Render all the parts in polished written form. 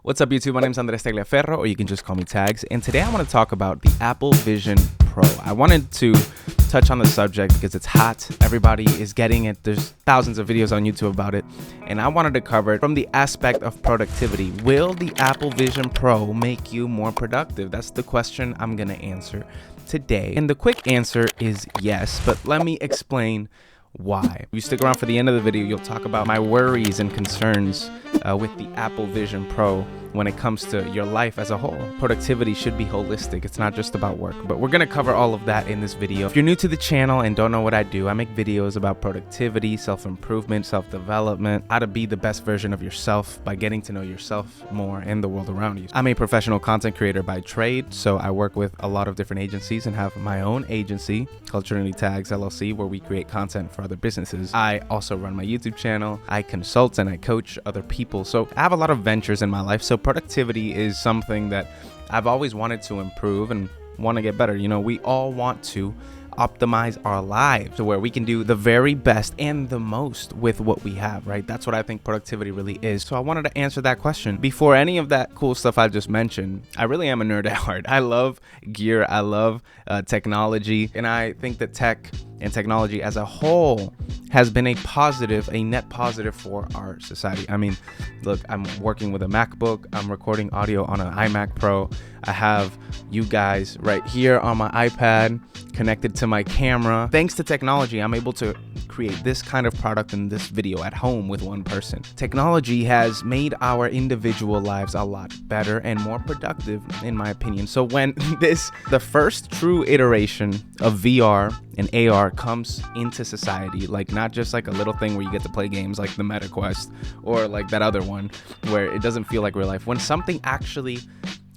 What's up, YouTube? My name is Andres Tagliaferro, or you can just call me Tags. And today I want to talk about the Apple Vision Pro. I wanted to touch on the subject because it's hot. Everybody is getting it. There's thousands of videos on YouTube about it. And I wanted to cover it from the aspect of productivity. Will the Apple Vision Pro make you more productive? That's the question I'm going to answer today. And the quick answer is yes, but let me explain why. If you stick around for the end of the video, you'll talk about my worries and concerns with the Apple Vision Pro when it comes to your life as a whole. Productivity should be holistic. It's not just about work, but we're gonna cover all of that in this video. If you're new to the channel and don't know what I do, I make videos about productivity, self-improvement, self-development, how to be the best version of yourself by getting to know yourself more and the world around you. I'm a professional content creator by trade, so I work with a lot of different agencies and have my own agency called Trinity Tags LLC, where we create content for other businesses. I also run my YouTube channel. I consult and I coach other people. So I have a lot of ventures in my life. So productivity is something that I've always wanted to improve and want to get better. You know, we all want to optimize our lives to where we can do the very best and the most with what we have, right? That's what I think productivity really is. So I wanted to answer that question. Before any of that cool stuff I just mentioned, I really am a nerd at heart. I love gear. I love technology. And I think that tech and technology as a whole has been a net positive for our society. I mean, look, I'm working with a MacBook. I'm recording audio on an iMac Pro. I have you guys right here on my iPad connected to my camera. Thanks to technology, I'm able to create this kind of product in this video at home with one person. Technology has made our individual lives a lot better and more productive, in my opinion. So when the first true iteration of VR and AR comes into society, like not just like a little thing where you get to play games like the Meta Quest or like that other one where it doesn't feel like real life, when something actually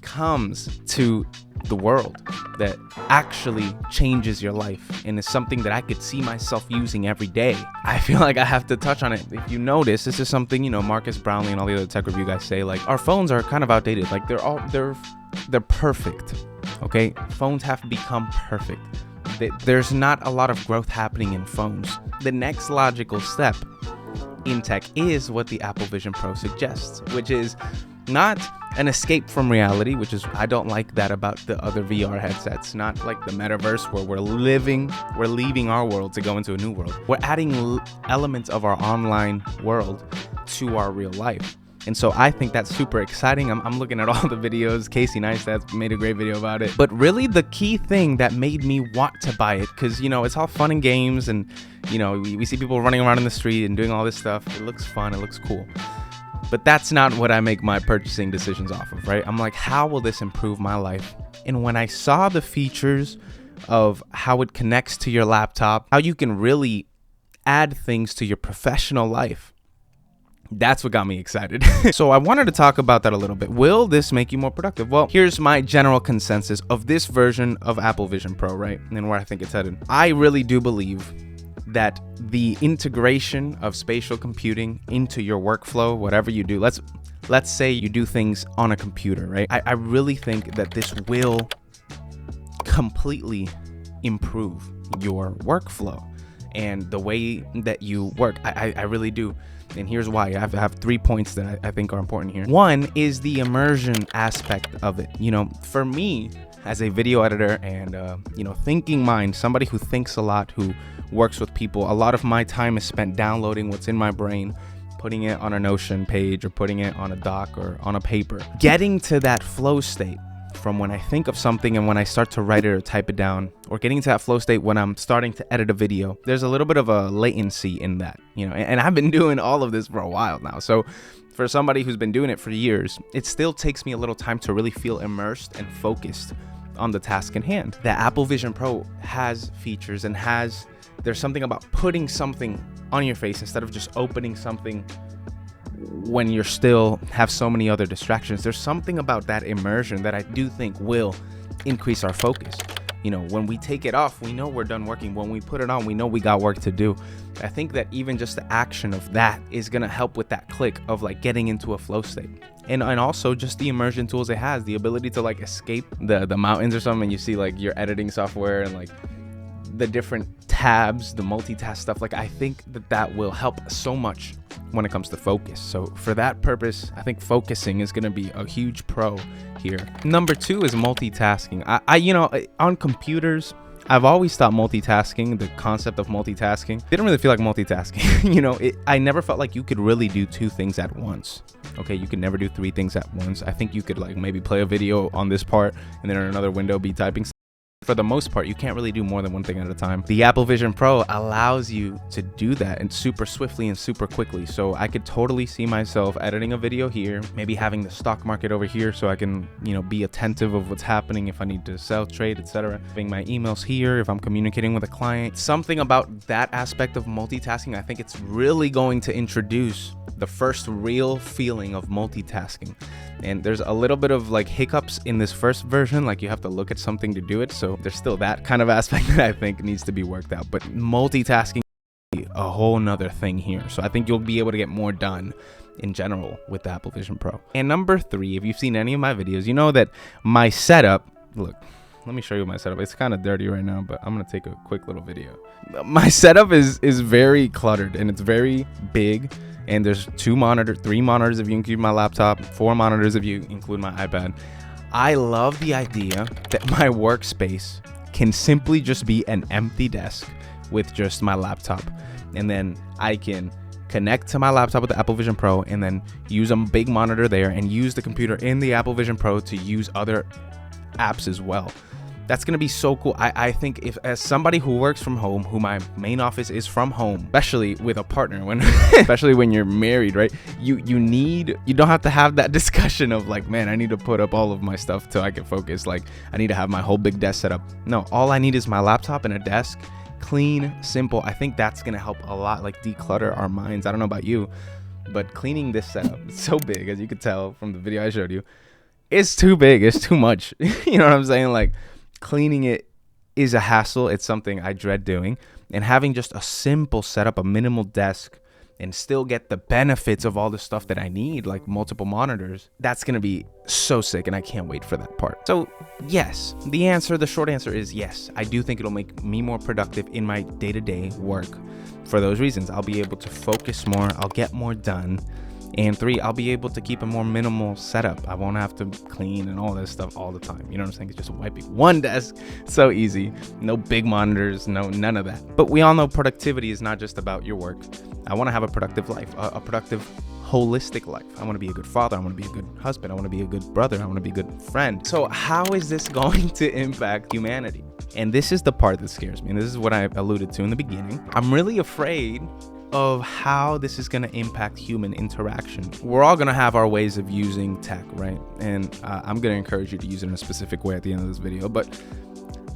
comes to the world that actually changes your life and is something that I could see myself using every day, I feel like I have to touch on it. If you notice, this is something, you know, Marcus Brownlee and all the other tech review guys say, like, our phones are kind of outdated. Like they're perfect. Okay, phones have become perfect. There's not a lot of growth happening in phones. The next logical step in tech is what the Apple Vision Pro suggests, which is not an escape from reality, which is, I don't like that about the other VR headsets, not like the metaverse where we're leaving our world to go into a new world. We're adding elements of our online world to our real life. And so I think that's super exciting. I'm looking at all the videos. Casey Neistat made a great video about it. But really the key thing that made me want to buy it, because, you know, it's all fun and games and, you know, we see people running around in the street and doing all this stuff. It looks fun. It looks cool. But that's not what I make my purchasing decisions off of, right? I'm like, how will this improve my life? And when I saw the features of how it connects to your laptop, how you can really add things to your professional life, that's what got me excited. So I wanted to talk about that a little bit. Will this make you more productive? Well, here's my general consensus of this version of Apple Vision Pro, right? And where I think it's headed. I really do believe that the integration of spatial computing into your workflow, whatever you do, let's say you do things on a computer, right? I really think that this will completely improve your workflow and the way that you work. I really do. And here's why. I have 3 points that I think are important here. One is the immersion aspect of it. You know, for me, as a video editor and, you know, thinking mind, somebody who thinks a lot, who works with people, a lot of my time is spent downloading what's in my brain, putting it on a Notion page or putting it on a doc or on a paper. Getting to that flow state from when I think of something and when I start to write it or type it down, or getting to that flow state when I'm starting to edit a video, there's a little bit of a latency in that, you know, and I've been doing all of this for a while now. So for somebody who's been doing it for years, it still takes me a little time to really feel immersed and focused on the task in hand. The Apple Vision Pro has features and there's something about putting something on your face instead of just opening something when you're still have so many other distractions. There's something about that immersion that I do think will increase our focus. You know, when we take it off, we know we're done working. When we put it on, we know we got work to do. I think that even just the action of that is going to help with that click of like getting into a flow state. And also just the immersion tools it has, the ability to like escape the mountains or something, and you see like your editing software and like the different tabs, the multitask stuff. Like, I think that will help so much when it comes to focus. So for that purpose, I think focusing is going to be a huge pro here. Number 2 is multitasking. I on computers, I've always thought multitasking, the concept of multitasking, didn't really feel like multitasking. I never felt like you could really do 2 things at once. Okay, you could never do 3 things at once. I think you could like maybe play a video on this part and then in another window be typing. For the most part, you can't really do more than one thing at a time. The Apple Vision Pro allows you to do that and super swiftly and super quickly. So I could totally see myself editing a video here, maybe having the stock market over here so I can, be attentive of what's happening if I need to sell, trade, etc. Having my emails here if I'm communicating with a client. Something about that aspect of multitasking, I think it's really going to introduce the first real feeling of multitasking. And there's a little bit of like hiccups in this first version, like you have to look at something to do it. So there's still that kind of aspect that I think needs to be worked out. But multitasking is a whole nother thing here. So I think you'll be able to get more done in general with the Apple Vision Pro. And number 3, if you've seen any of my videos, you know that my setup, look, let me show you my setup. It's kind of dirty right now, but I'm going to take a quick little video. My setup is very cluttered and it's very big. And there's 3 monitors if you include my laptop, 4 monitors if you include my iPad. I love the idea that my workspace can simply just be an empty desk with just my laptop. And then I can connect to my laptop with the Apple Vision Pro and then use a big monitor there and use the computer in the Apple Vision Pro to use other apps as well. That's going to be so cool. I think if as somebody who works from home, who my main office is from home, especially with a partner, especially when you're married, right? You don't have to have that discussion of like, man, I need to put up all of my stuff till I can focus. Like I need to have my whole big desk set up. No, all I need is my laptop and a desk, clean, simple. I think that's going to help a lot, like declutter our minds. I don't know about you, but cleaning this setup, it's so big, as you could tell from the video I showed you. It's too big. It's too much. You know what I'm saying? Like, cleaning it is a hassle. It's something I dread doing. And having just a simple setup, a minimal desk, and still get the benefits of all the stuff that I need, like multiple monitors, that's going to be so sick. And I can't wait for that part. So yes, the short answer is yes. I do think it'll make me more productive in my day-to-day work. For those reasons, I'll be able to focus more. I'll get more done. And 3, I'll be able to keep a more minimal setup. I won't have to clean and all this stuff all the time. You know what I'm saying? It's just wiping one desk. So easy. No big monitors, none of that. But we all know productivity is not just about your work. I want to have a productive life, a productive, holistic life. I want to be a good father. I want to be a good husband. I want to be a good brother. I want to be a good friend. So how is this going to impact humanity? And this is the part that scares me. And this is what I alluded to in the beginning. I'm really afraid of how this is going to impact human interaction. We're all going to have our ways of using tech, right? And I'm going to encourage you to use it in a specific way at the end of this video. But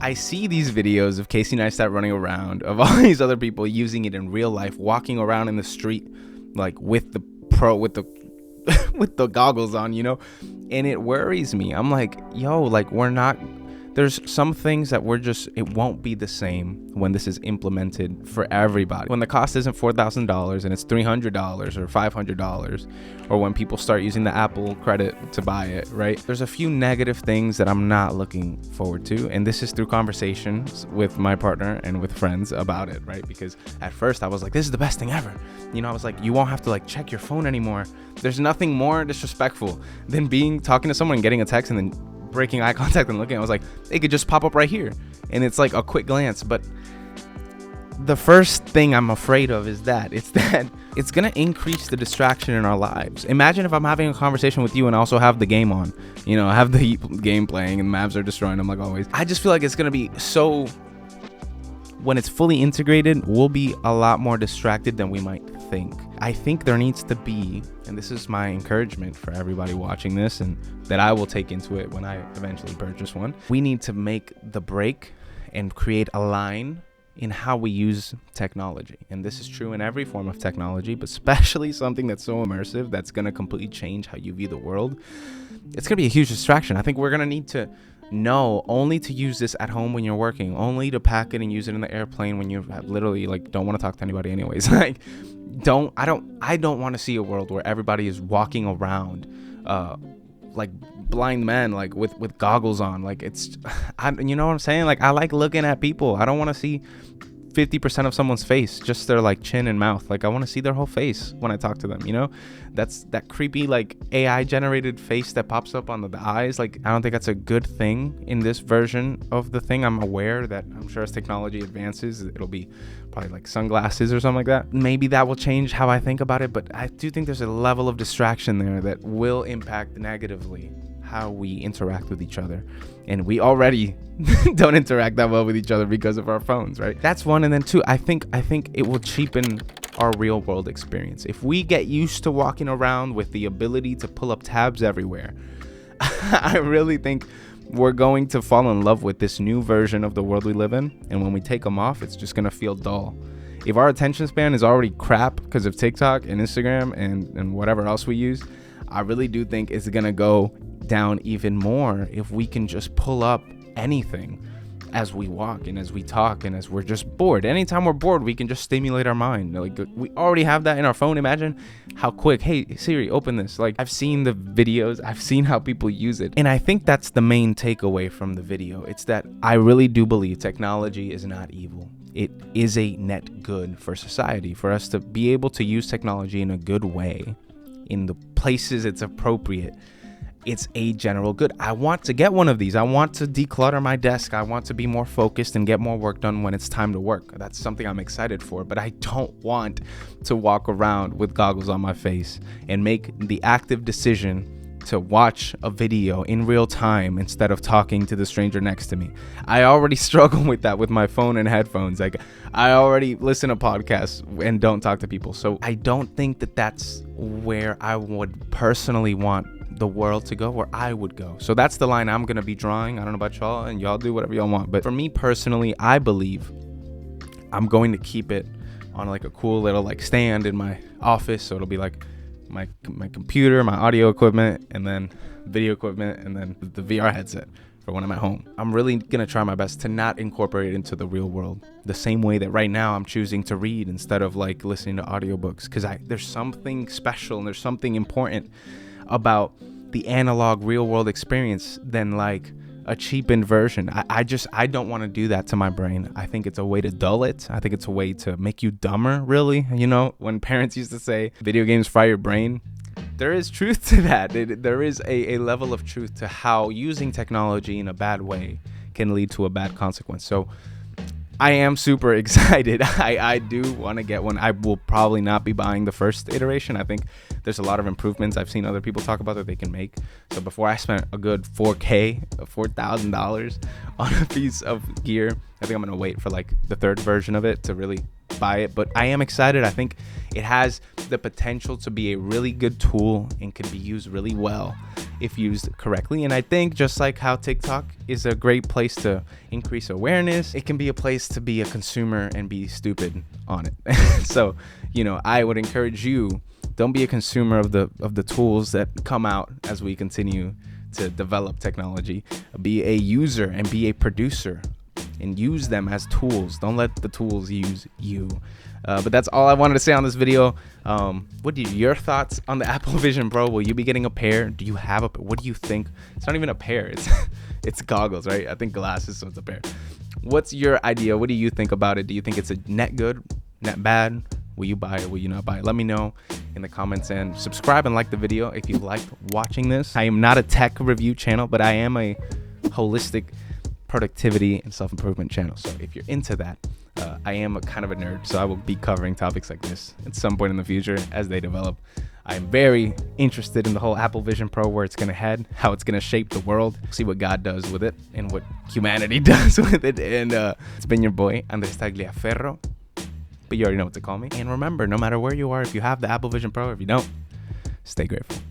I see these videos of Casey Neistat running around, of all these other people using it in real life, walking around in the street, like with the with the goggles on, and it worries me. I'm like, there's some things that it won't be the same when this is implemented for everybody. When the cost isn't $4,000 and it's $300 or $500, or when people start using the Apple credit to buy it, right? There's a few negative things that I'm not looking forward to. And this is through conversations with my partner and with friends about it, right? Because at first I was like, this is the best thing ever. I was like, you won't have to like check your phone anymore. There's nothing more disrespectful than talking to someone and getting a text and then breaking eye contact and looking. I was like, it could just pop up right here and it's like a quick glance. But the first thing I'm afraid of is that it's gonna increase the distraction in our lives. Imagine if I'm having a conversation with you and I also have the game on, I have the game playing and maps are destroying them like always. I just feel like it's gonna be so, when it's fully integrated, we'll be a lot more distracted than we might think. I think there needs to be, and this is my encouragement for everybody watching this and that I will take into it when I eventually purchase one, we need to make the break and create a line in how we use technology. And this is true in every form of technology, but especially something that's so immersive, that's going to completely change how you view the world. It's going to be a huge distraction. I think we're going to need to know only to use this at home when you're working, only to pack it and use it in the airplane when you literally like don't want to talk to anybody anyways. Like, I don't want to see a world where everybody is walking around like blind men, like with goggles on. Like it's, you know what I'm saying? Like I like looking at people. I don't want to see 50% of someone's face, just their like chin and mouth. Like I want to see their whole face when I talk to them, you know? That's that creepy like AI generated face that pops up on the eyes. Like I don't think that's a good thing in this version of the thing. I'm aware that I'm sure as technology advances, it'll be probably like sunglasses or something like that. Maybe that will change how I think about it, but I do think there's a level of distraction there that will impact negatively how we interact with each other. And we already don't interact that well with each other because of our phones, right? That's one. And then two, I think it will cheapen our real world experience. If we get used to walking around with the ability to pull up tabs everywhere, I really think we're going to fall in love with this new version of the world we live in. And when we take them off, it's just going to feel dull. If our attention span is already crap because of TikTok and Instagram and whatever else we use, I really do think it's going to go down even more if we can just pull up anything as we walk and as we talk and as we're just bored. Anytime we're bored, we can just stimulate our mind. Like we already have that in our phone. Imagine how quick, hey Siri, open this. Like I've seen the videos, I've seen how people use it. And I think that's the main takeaway from the video. It's that I really do believe technology is not evil. It is a net good for society, for us to be able to use technology in a good way, in the places it's appropriate. It's a general good. I want to get one of these. I want to declutter my desk. I want to be more focused and get more work done when it's time to work. That's something I'm excited for, but I don't want to walk around with goggles on my face and make the active decision to watch a video in real time instead of talking to the stranger next to me. I already struggle with that with my phone and headphones. Like I already listen to podcasts and don't talk to people. So I don't think that that's where I would personally want the world to go, where I would go. So that's the line I'm gonna be drawing. I don't know about y'all, and y'all do whatever y'all want, but for me personally, I believe I'm going to keep it on like a cool little like stand in my office. So it'll be like my computer, my audio equipment, and then video equipment, and then the VR headset for when I'm at home. I'm really gonna try my best to not incorporate it into the real world the same way that right now I'm choosing to read instead of like listening to audiobooks, because there's something special and there's something important about the analog real world experience than like a cheapened version. I don't want to do that to my brain. I think it's a way to dull it. I think it's a way to make you dumber, really. You know, when parents used to say video games fry your brain, there is truth to that. There is a level of truth to how using technology in a bad way can lead to a bad consequence. So I am super excited. I do want to get one. I will probably not be buying the first iteration. I think there's a lot of improvements I've seen other people talk about that they can make. So before I spent a good $4,000 on a piece of gear, I think I'm going to wait for like the third version of it to really buy it. But I am excited. I think it has the potential to be a really good tool and could be used really well if used correctly. And I think just like how TikTok is a great place to increase awareness, it can be a place to be a consumer and be stupid on it. So, you know, I would encourage you, don't be a consumer of the tools that come out as we continue to develop technology. Be a user and be a producer and use them as tools. Don't let the tools use you. But that's all I wanted to say on this video. What are your thoughts on the Apple Vision Pro? Will you be getting a pair? Do you have a pair? What do you think? It's not even a pair. It's goggles, right? I think glasses, so it's a pair. What's your idea? What do you think about it? Do you think it's a net good, net bad? Will you buy it? Will you not buy it? Let me know in the comments, and subscribe and like the video if you liked watching this. I am not a tech review channel, but I am a holistic productivity and self-improvement channel. So if you're into that, I am a kind of a nerd, so I will be covering topics like this at some point in the future as they develop. I'm very interested in the whole Apple Vision Pro, where it's going to head, how it's going to shape the world, see what God does with it and what humanity does with it. And it's been your boy, Andres Tagliaferro, but you already know what to call me. And remember, no matter where you are, if you have the Apple Vision Pro, if you don't, stay grateful.